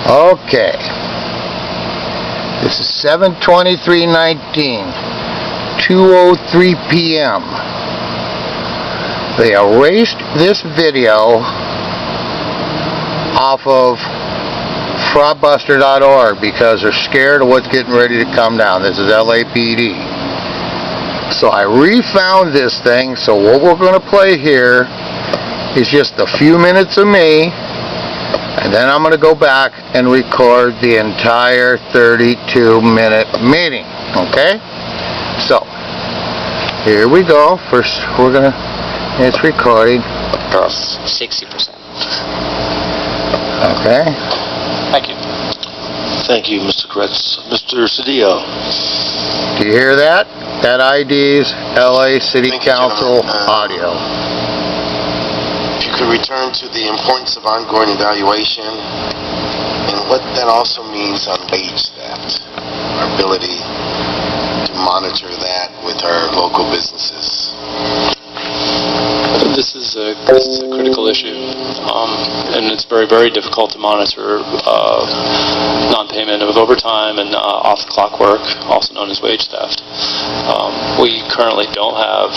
Okay. This is 7/23/19, 2:03 p.m. They erased this video off of fraudbuster.org because they're scared of what's getting ready to come down. This is LAPD. So I refound this thing, so what we're going to play here is just a few minutes of me, and then I'm going to go back and record the entire 32-minute meeting. Okay? So, here we go. First, we're going to, it's recording. 60%. Okay. Thank you. Thank you, Mr. Kretz. Mr. Cedillo. Do you hear that? That ID's LA City Council audio. If you could return to the importance of ongoing evaluation and what that also means on wage theft, our ability to monitor that with our local businesses. This is a critical issue, and it's very, very difficult to monitor non-payment of overtime and off-the-clock work, also known as wage theft. We currently don't have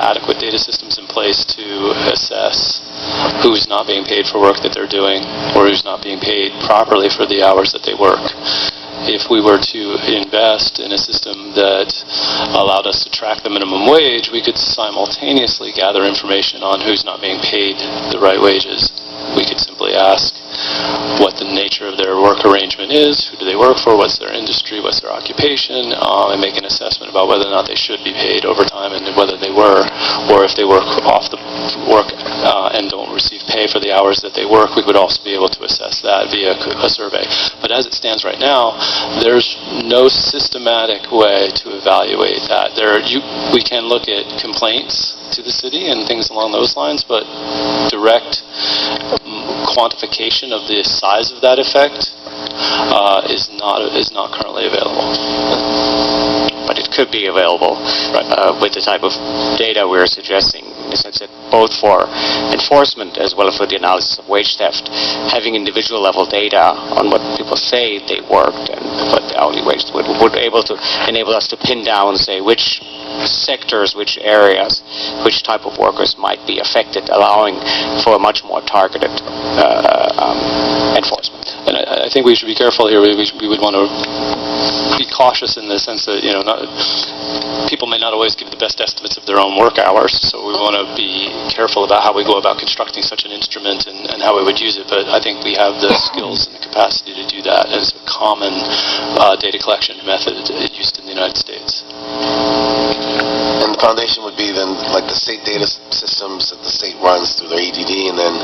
adequate data systems in place to assess who's not being paid for work that they're doing or who's not being paid properly for the hours that they work. If we were to invest in a system that allowed us to track the minimum wage, we could simultaneously gather information on who's not being paid the right wages. We could simply ask what the nature of their work arrangement is, who do they work for, what's their industry, what's their occupation, and make an assessment about whether or not they should be paid overtime and whether they were, or if they work off the work and don't receive pay for the hours that they work, we would also be able to assess that via a survey. But as it stands right now, there's no systematic way to evaluate that. We can look at complaints to the city and things along those lines, but direct quantification of the size of that effect is not currently available. But it could be available, right, with the type of data we're suggesting, in the sense that both for enforcement as well as for the analysis of wage theft, having individual level data on what people say they worked and what the hourly wage would able to enable us to pin down, say, which sectors, which areas, which type of workers might be affected, allowing for a much more targeted enforcement. And I think we should be careful here. We would want to be cautious in the sense that, people may not always give the best estimates of their own work hours, so we want to be careful about how we go about constructing such an instrument and how we would use it. But I think we have the skills and the capacity to do that as a common data collection method used in the United States. And the foundation would be then like the state data systems that the state runs through their EDD, and then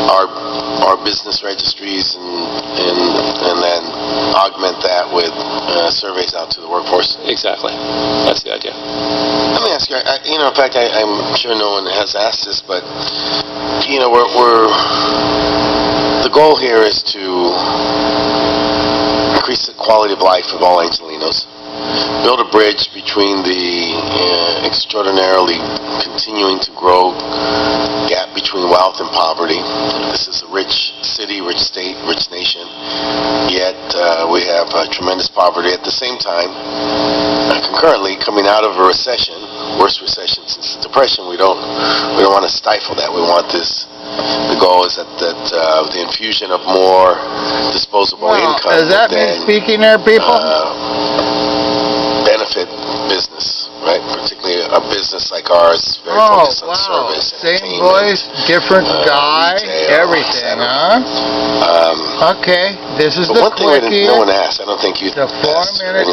our business registries, and then augment that with surveys out to the workforce. Exactly, that's the idea. Let me ask you. In fact, I'm sure no one has asked this, but the goal here is to increase the quality of life of all Angelenos. Build a bridge between the extraordinarily continuing to grow gap between wealth and poverty. This is a rich city, rich state, rich nation, yet we have tremendous poverty at the same time. Concurrently, coming out of a recession, worst recession since the Depression, we don't want to stifle that. We want this. The goal is that the infusion of more disposable income. Does that mean speaking there, people? Benefit business, right? Particularly a business like ours, very focused on service, same voice, different guy, retail, everything, huh? Okay, this is the one thing quickie. no one asked. I don't think you. The 4-minute